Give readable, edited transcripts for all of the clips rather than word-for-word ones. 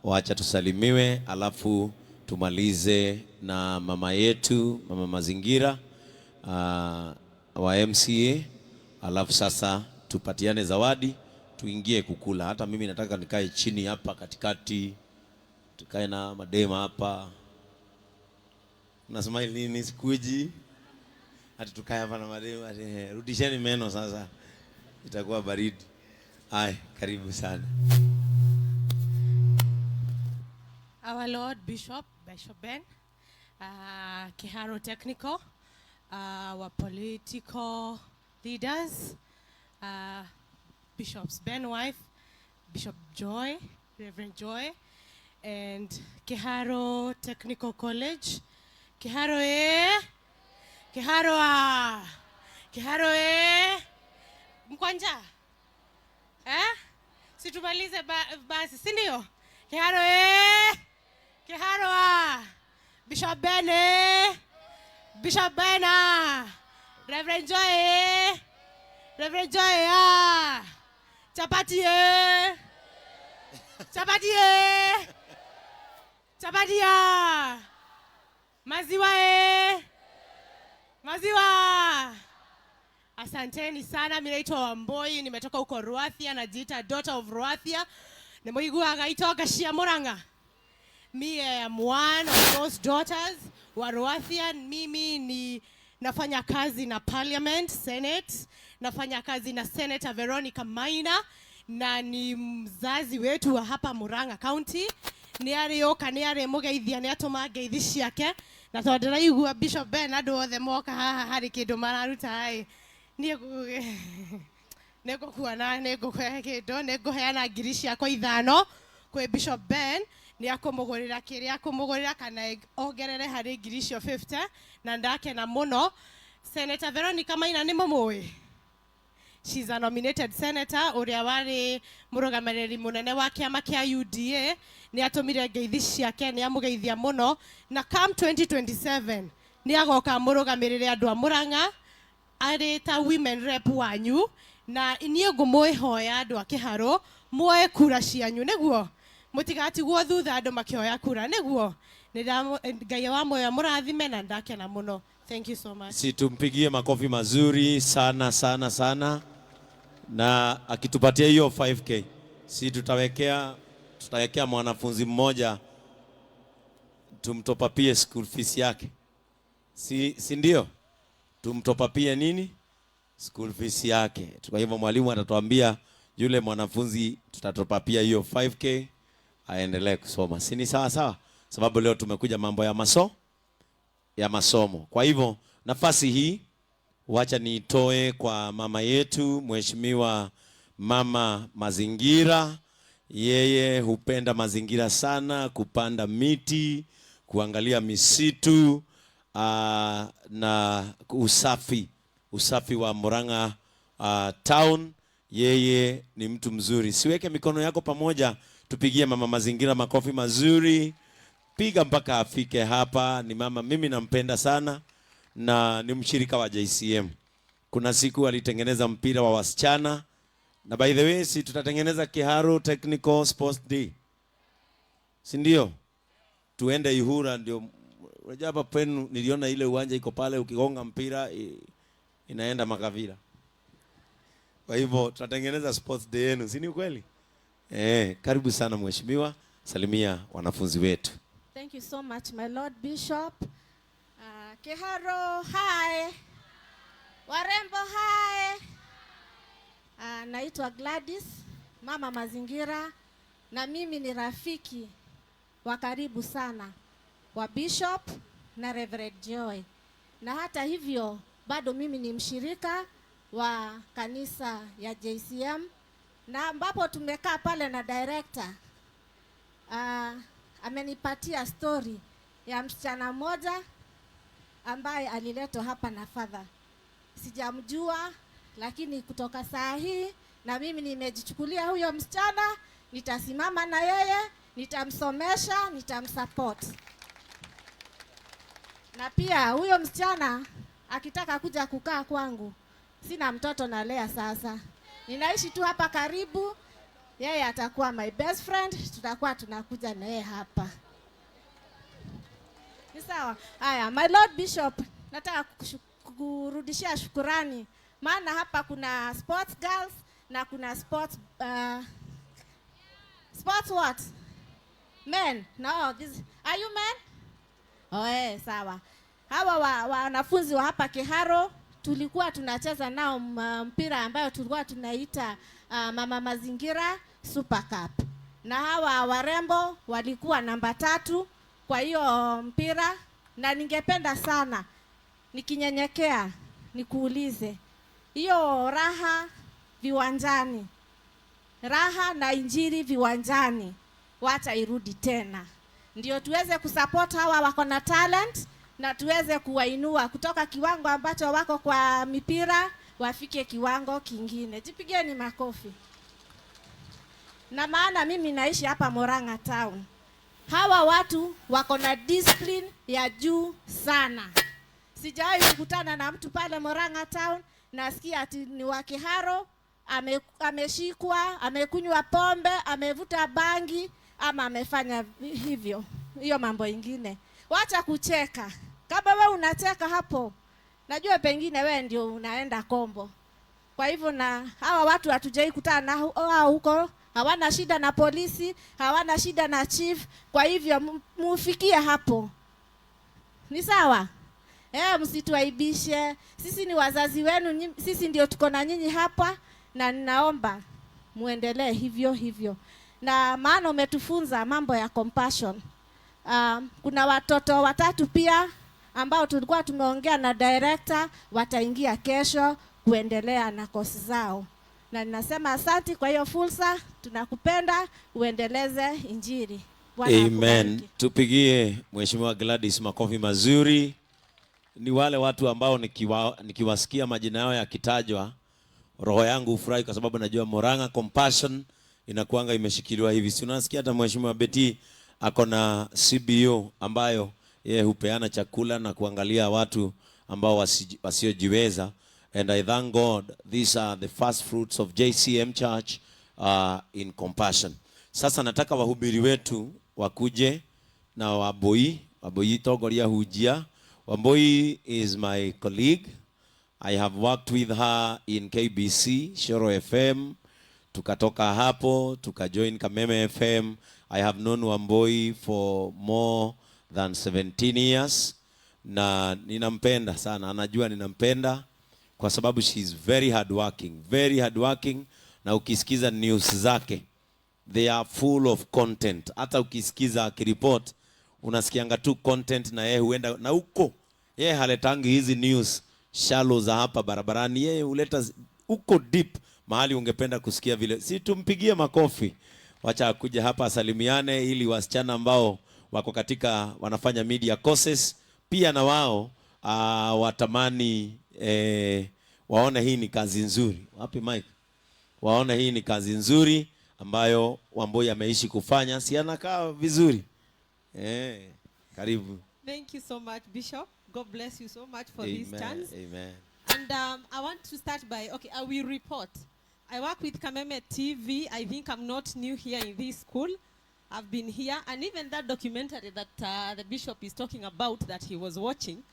Wacha tusalimiwe alafu tumalize na mama yetu, mama mazingira wa MCA, alafu sasa tupatiane zawadi tuingie kukula. Hata mimi nataka nikae chini hapa katikati, tukae na madema hapa. Unasema nini sikuji? Hata tukae hapa na madema, rudisheni meno sasa. Itakuwa baridi. Hai, karibu sana. Our Lord Bishop Ben, Kiharo Technical, our political leaders, Bishop's Ben wife, Bishop Joy, Reverend Joy, and Kiharo Technical College. Kiharo Kiharo Kiharo Mkwanja? Situmalize basi, si ndio? Kiharo Kiharo Bishop Ben Bishop Ben Reverend Joy Reverend Joy Chapati Chapati Chapati Maziwa Maziwa. Asanteni sana. Mimi naitwa Wamboi, nimetoka huko Ruathia, najiita daughter of Ruathia. Nemoigua gaitoka Shia Muranga. Me am one of those daughters wa Ruathia. Mimi ni nafanya kazi na Parliament, Senate, nafanya kazi na Senator Veronica Maina, na ni mzazi wetu wa hapa Muranga County. Ni arioka ni are mugeithia ni atuma ngeithi ciake, na tondera igua Bishop Ben andu othe moka haha hari kindu mararuta ai nego kuana nego kwekindo nego heana ngiri ciakwa 5 kwe Bishop Ben ni akomugurira kiria akomugurira kana ongerere hari ngiri cio 50, na ndake na muno. Senator Veronica Maina ni mumui. She's a nominated senator uria wari murugamiriri munene wa kiama kia UDA. Ni atumire ngeithi ciake, ni amugeithia muno, na come 2027 ni agoka murugamiriri andu a Muranga ari ta women rep wanyu, na inie ngumwihoya andu a Kiharo muoe kura cianyu niguo mutigatigwo thutha andu makioya kura niguo. Ngai wa moyo murathime na ndake na muno. Thank you so much. Situmpigie makofi mazuri sana sana sana, na akitupatia hiyo 5k si tutawekea mwanafunzi mmoja tumtopapie school fees yake, si ndio? Tumtopapie nini school fees yake. Kwa hivyo mwalimu atatuambia yule mwanafunzi tutatopapia hiyo 5k aendelee kusoma. Si ni sawa sawa? Sababu leo tumekuja mambo ya masomo. Kwa hivyo nafasi hii wacha niitoe kwa mama yetu Mheshimiwa Mama Mazingira. Yeye hupenda mazingira sana, kupanda miti, kuangalia misitu na usafi wa Muranga town. Yeye ni mtu mzuri. Siweke mikono yako pamoja, tupigie Mama Mazingira makofi mazuri. Piga mpaka afike hapa. Ni mama mimi nampenda sana, na ni mshirika wa JCM. Kuna siku alitengeneza mpira wa wasichana, na by the way si tutatengeneza Kiharo Technical Sports Day, si ndio? Tuende Ihura, ndio unajua hapa penu niliona ile uwanja iko pale, ukigonga mpira inaenda Makavira. Kwa hivyo tutatengeneza sports day yenu, si ni kweli? Karibu sana mheshimiwa, salimia wanafunzi wetu. Thank you so much, my Lord Bishop. Kiharo, hi. Warembo, hi. Naitwa Gladys, Mama Mazingira, na mimi ni rafiki wa karibu sana wa Bishop na Reverend Joy. Na hata hivyo, bado mimi ni mshirika wa kanisa ya JCM, na ambapo tumekaa pale na director amenipatia story ya msichana mmoja ambaye aliletwa hapa na father. Sijamjua, lakini kutoka saa hii na mimi nimejichukulia huyo msichana, nitasimama na yeye, nitamsomesha, nitamsupport. Na pia huyo msichana akitaka kuja kukaa kwangu, sina mtoto nalea sasa. Ninaishi tu hapa karibu yeye atakuwa my best friend, tutakuwa tunakuja na yeye hapa. Ni sawa? Haya, my Lord Bishop, nataka kurudishia shukurani. Maana hapa kuna sports girls na kuna sports what? Men. No, this are you men? Oh, sawa. Hawa wanafunzi wa hapa Kiharo tulikuwa tunacheza nao mpira ambayo tulikuwa tunaita Mama Mazingira Super Cup. Na hawa warembo walikuwa namba 3 kwa hiyo mpira, na ningependa sana nikinyenyekea nikuulize hiyo raha viwanjani, raha na injili viwanjani, wacha irudi tena, ndio tuweze kusupport hawa wako na talent na tuweze kuwainua kutoka kiwango ambacho wako kwa mipira wafike kiwango kingine. Jipigeni makofi. Na maana mimi naishi hapa Murang'a town, hawa watu wako na discipline ya juu sana. Sijawahi kukutana na mtu pale Murang'a town nasikia ati ni wa Kiharo ameshikwa, amekunywa pombe, amevuta bangi ama amefanya hivyo. Hiyo mambo ingine. Wacha kucheka. Kama wewe unacheka hapo, najua pengine wewe ndio unaenda kombo. Kwa hivyo na hawa watu hatujai kutana huko, hawana shida na polisi, hawana shida na chief. Kwa hivyo mufikie hapo. Ni sawa? Msituaibishe. Sisi ni wazazi wenu, sisi ndio tuko na nyinyi hapa, na ninaomba muendelee hivyo hivyo. Na maana umetufunza mambo ya compassion. Kuna watoto 3 pia ambao tulikuwa tumeongea na director wataingia kesho kuendelea na kosi zao. Na ninasema asante kwa hiyo fursa, tunakupenda, uendeleze injili. Amen. Tupigie Mheshimiwa Gladys makofi mazuri. Ni wale watu ambao nikiwasikia majina yao yakitajwa roho yangu ufurahi, kwa sababu najua Murang'a compassion inakuanga imeshikiliwa hivi. Si unasikia hata Mheshimiwa Betty ako na CBO ambayo yeye hupeana chakula na kuangalia watu ambao wasiojiweza. And I thank God these are the first fruits of JCM Church in compassion. Sasa nataka wahubiri wetu wakuje na Wambui togoria hujia. Wambui is my colleague. I have worked with her in KBC, Shoro FM. Tukatoka hapo, tukajoin Kameme FM. I have known Wambui for more than 17 years. Na ninampenda sana, anajua ninampenda kwa sababu she is very hardworking. Na ukisikiza news zake, they are full of content. Hata ukisikiza akireport, unasikianga tu content, na yeye huenda na huko. Yeye haletangi hizi news shallow za hapa barabarani, yeye huleta huko deep mahali ungependa kusikia vile. Si tumpigie makofi. Wacha akuja hapa asalimiane, ili wasichana ambao wako katika wanafanya media courses pia na wao watamani waone hii ni kazi nzuri. Wapi Mike? Waone hii ni kazi nzuri ambayo Wambui ameishi kufanya. Si anakaa vizuri? Karibu. Thank you so much, Bishop. God bless you so much for this chance. Amen. And I want to start by, I will report. I work with Kameme TV. I think I'm not new here in this school. I've been here. And even that documentary that the Bishop is talking about that he was watching,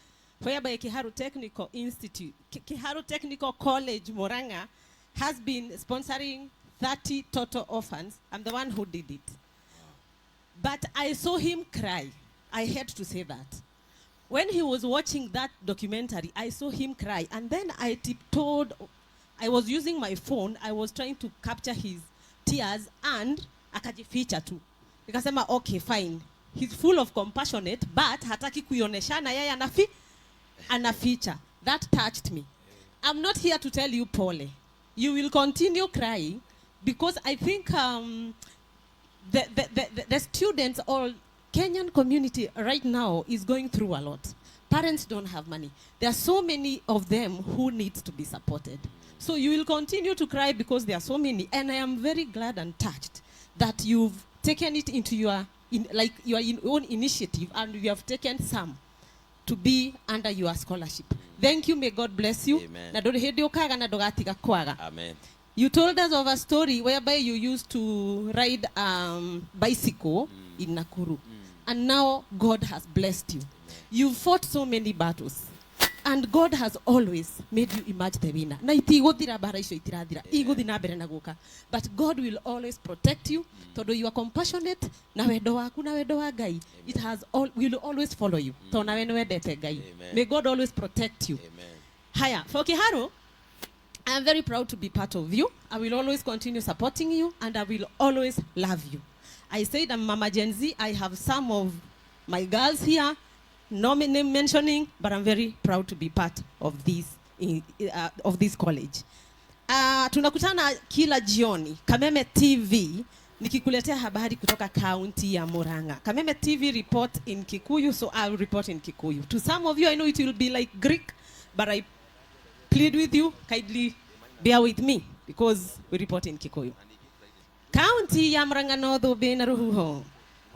whereby Kiharu Technical Institute, Kiharu Technical College, Murang'a, has been sponsoring 30 total orphans. I'm the one who did it. But I saw him cry. I had to say that. When he was watching that documentary, I saw him cry. And then I tiptoed. I was using my phone. I was trying to capture his tears, and akajificha tu. Nikasema, okay, fine. He's full of compassionate, but hataki kuioneshana yeye anaficha. That touched me. I'm not here to tell you, Pole. You will continue crying, because I think the students or Kenyan community right now is going through a lot. Parents don't have money. There are so many of them who need to be supported. So you will continue to cry because there are so many. And I am very glad and touched that you've taken it into your own initiative, and you have taken some to be under your scholarship. Thank you. May God bless you. Amen. Amen. You told us of a story whereby you used to ride bicycle in Nakuru. And now God has blessed you. You've fought so many battles. And God has always made you emerge the winner. Na itigothira bara icio itirathira. Iguthi na mbere na guka. But God will always protect you. Todo you are compassionate na wendo waku na wendo wa Ngai. It will always follow you. To na wendo wendete Ngai. May God always protect you. Amen. Haya, for Kiharu, I am very proud to be part of you. I will always continue supporting you and I will always love you. I said I'm Mama Gen Z. I have some of my girls here, no name mentioning, but I'm very proud to be part of this college. Tunakutana kila jioni. Kameme TV nikikuletea habari kutoka county ya Murang'a. Kameme TV report in Kikuyu, so I'll report in Kikuyu. To some of you, I know it will be like Greek, but I plead with you, kindly bear with me because we report in Kikuyu. County ya Murang'a North bena ruhuho.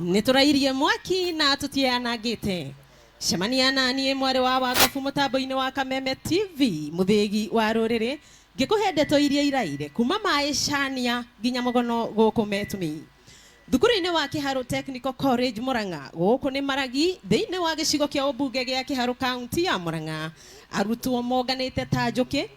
Niturairie mwaki na tutianagite. Shamaniana ni mware wa wagafu mutaboine wa Kameme TV muthegi wa rurire ngikuhendeto iria iraire kuma maishania ginya mugono guku metumi. Thukuru-ini wa Kiharu Technical College Murang'a guku ni maragi thiini wa gicigo kia ubunge gia Kiharu County ya Murang'a arutwo moganite ta njuki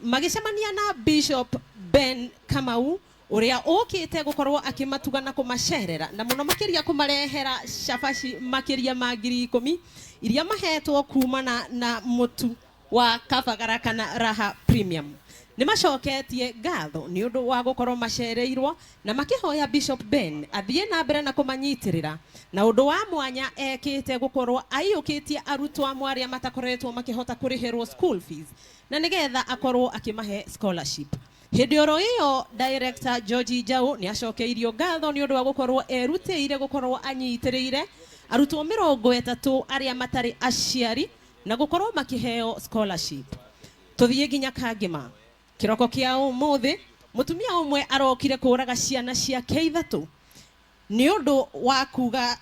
magicemania na Bishop Ben Kamau uria ukite gukorwo akimatuga na kumacerera na muno makiria kumarehera shafashi makiria ma 10,000 iria mahetwo kumana na mutu wa kabagara kana Raha Premium. Ni macoketie ngatho ni undu wa gukorwo macereirwo na makihoya Bishop Ben athie na mbere na kumanyitirira na undu wa mwanya ekite gukorwo aiyukitie arutwo amwe aria matakoretwo makihota kurihirwo school fees na nigetha akorwo akimahe scholarship. Hindi oro iyo Director George Jau ni acokeirio ngatho ni undu wa gukorwo erutĩire gukorwo anyitĩrĩire arutwo 30 aria matari aciari na gukorwo makiheo scholarship. Tuthie ginya Kangima kiroko kia umuthi mutumia umwe arokire kuraga ciana ciake 3 ni undu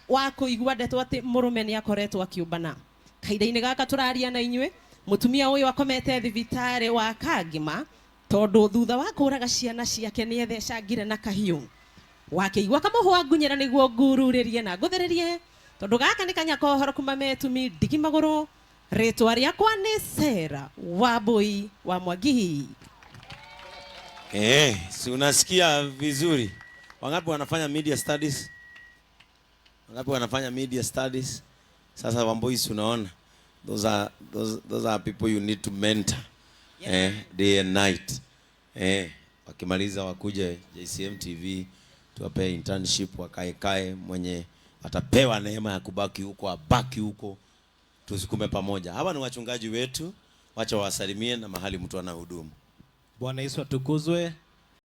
wa kuigua ndeto ati murume ni akoretwo akiumbana. Kahinda-ini gaka turaria na inywe mutumia uyu akomete thibitari wa Kangima tondu thutha wa kuraga ciana ciake ni ethecangire na kahiu wakeigua kamuhwa ngunyira niguo ngururirie na nguthiririe tondu gaka ni kanyako horo kuma metumi ndigi maguru. Ritwa riakwa ni Sera Wambui wa Mwangi. Si unasikia vizuri? Wangapi wanafanya media studies? Wangapi wanafanya media studies? Sasa Wambui, unaona, those are people you need to mentor. Day and night. Wakimaliza wakuje JCM TV tuwape internship, wakae mwenye atapewa neema ya kubaki huko abaki huko, tusikume pamoja. Hawa ni wachungaji wetu, wacha wasalimie na mahali mtu anahudumu. Bwana Yesu atukuzwe.